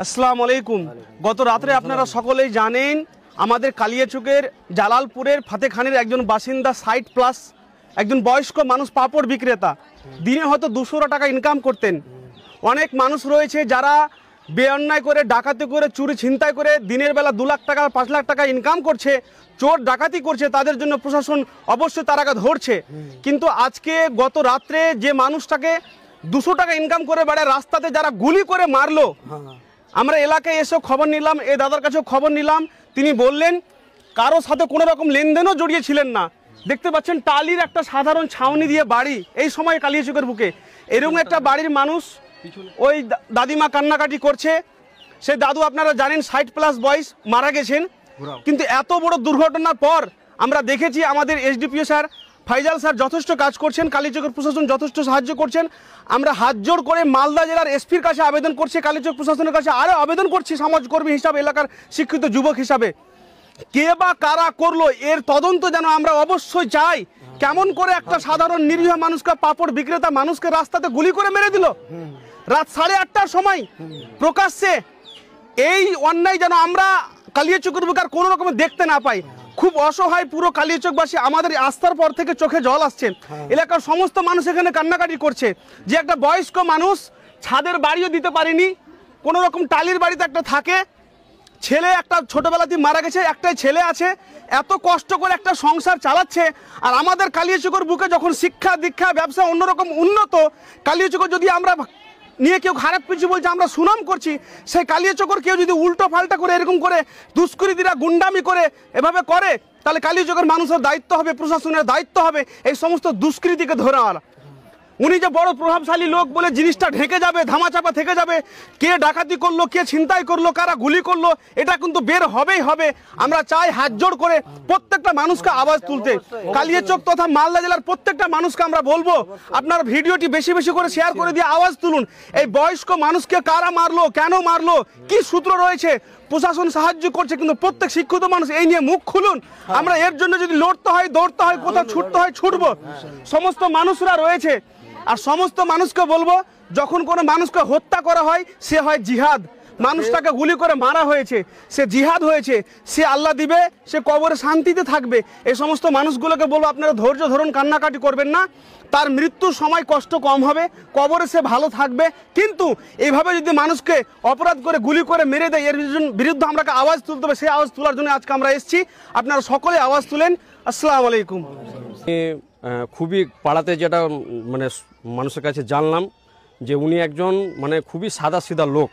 আসসালামু আলাইকুম। গত রাত্রে আপনারা সকলেই জানেন আমাদের কালিয়াচকের জালালপুরের ফাতেখানের একজন বাসিন্দা 60+ একজন বয়স্ক মানুষ পাপড় বিক্রেতা, দিনে হয়তো 200 টাকা ইনকাম করতেন। অনেক মানুষ রয়েছে যারা বেঅন্যায় করে ডাকাতি করে চুরি ছিনতাই করে দিনের বেলা 2 লাখ টাকা 5 লাখ টাকা ইনকাম করছে, চোর ডাকাতি করছে, তাদের জন্য প্রশাসন অবশ্যই তারাকে ধরছে। কিন্তু আজকে গত রাত্রে যে মানুষটাকে 200 টাকা ইনকাম করে বেড়ায় রাস্তাতে যারা গুলি করে মারলো, আমরা এলাকায় এসে খবর নিলাম, এই দাদার কাছেও খবর নিলাম। তিনি বললেন কারো সাথে কোনো রকম লেনদেনও জড়িয়ে ছিলেন না। দেখতে পাচ্ছেন টালির একটা সাধারণ ছাউনি দিয়ে বাড়ি, এই সময় কালিয়াচকের বুকে এরকম একটা বাড়ির মানুষ, ওই দাদিমা কান্নাকাটি করছে। সেই দাদু আপনারা জানেন 60+ বয়স, মারা গেছেন। কিন্তু এত বড় দুর্ঘটনার পর আমরা দেখেছি আমাদের এসডিপিও স্যার ফাইজাল স্যার যথেষ্ট কাজ করছেন, কালিয়াচকের প্রশাসন যথেষ্ট সাহায্য করছেন। আমরা হাত জোড় করে মালদা জেলার এসপির কাছে আবেদন করছি, কালিয়াচক প্রশাসনের কাছে আরও আবেদন করছি সমাজকর্মী হিসাবে, এলাকার শিক্ষিত যুবক হিসাবে, কে বা কারা করলো এর তদন্ত যেন আমরা অবশ্যই চাই। কেমন করে একটা সাধারণ নিরীহ মানুষকে, পাপড় বিক্রেতা মানুষকে রাস্তাতে গুলি করে মেরে দিল রাত 8:30টার সময় প্রকাশ্যে। এই অন্যায় যেন আমরা কালিয়াচকের বুকে আর কোনো রকমের দেখতে না পাই। খুব অসহায় পুরো কালিয়াচকবাসী, আমাদের আস্থার পর থেকে চোখে জল আসছে। এলাকার সমস্ত মানুষ এখানে কান্নাকাটি করছে যে একটা বয়স্ক মানুষ ছাদের বাড়িও দিতে পারেনি, কোনো রকম টালির বাড়িতে একটা থাকে, ছেলে একটা ছোটবেলাতেই মারা গেছে, একটাই ছেলে আছে, এত কষ্ট করে একটা সংসার চালাচ্ছে। আর আমাদের কালিয়াচকের বুকে যখন শিক্ষা দীক্ষা ব্যবসা অন্যরকম উন্নত, কালিয়াচকের যদি আমরা নিয়ে কেউ খারাপ কিছু বলছে, আমরা সুনাম করছি, সেই কালিয়াচকের কেউ যদি উল্টো পাল্টা করে এরকম করে দুষ্কৃতীরা গুন্ডামি করে এভাবে করে, তাহলে কালিয়াচকের মানুষের দায়িত্ব হবে, প্রশাসনের দায়িত্ব হবে এই সমস্ত দুষ্কৃতীকে ধরে আনা। উনি যে বড় প্রভাবশালী লোক বলে জিনিসটা ঢেকে যাবে, ধামাচাপা থেকে যাবে, কে ডাকাতি করলো, কে ছিনতাই করলো, কারা গুলি করলো, এটা কিন্তু বের হবেই হবে। আমরা চাই হাত জোড় করে প্রত্যেকটা মানুষকে আওয়াজ তুলতে। কালিয়াচক তথা মালদা জেলার প্রত্যেকটা মানুষকে আমরা বলবো, আপনার ভিডিওটি বেশি বেশি করে শেয়ার করে দিয়ে আওয়াজ তুলুন। এই বয়স্ক মানুষকে কারা মারলো, কেন মারলো, কি সূত্র রয়েছে, প্রশাসন সাহায্য করছে, কিন্তু প্রত্যেক শিক্ষিত মানুষ এই নিয়ে মুখ খুলুন। আমরা এর জন্য যদি লড়তে হয়, দৌড়তে হয়, কোথাও ছুটতে হয়, ছুটবো। সমস্ত মানুষরা রয়েছে, আর সমস্ত মানুষকে বলবো, যখন কোনো মানুষকে হত্যা করা হয় সে হয় জিহাদ। মানুষটাকে গুলি করে মারা হয়েছে, সে জিহাদ হয়েছে, সে আল্লাহ দিবে, সে কবরে শান্তিতে থাকবে। এই সমস্ত মানুষগুলোকে বলবো আপনারা ধৈর্য ধরুন, কান্নাকাটি করবেন না। তার মৃত্যুর সময় কষ্ট কম হবে, কবরে সে ভালো থাকবে। কিন্তু এইভাবে যদি মানুষকে অপরাধ করে গুলি করে মেরে দেয়, এর বিরুদ্ধে আমরা আওয়াজ তুলতে হবে। সেই আওয়াজ তোলার জন্য আজকে আমরা এসেছি, আপনারা সকলে আওয়াজ তুলেন। আসসালামু আলাইকুম। খুবই পাড়াতে যেটা মানে মানুষের কাছে জানলাম যে উনি একজন মানে খুবই সাদা সিধা লোক,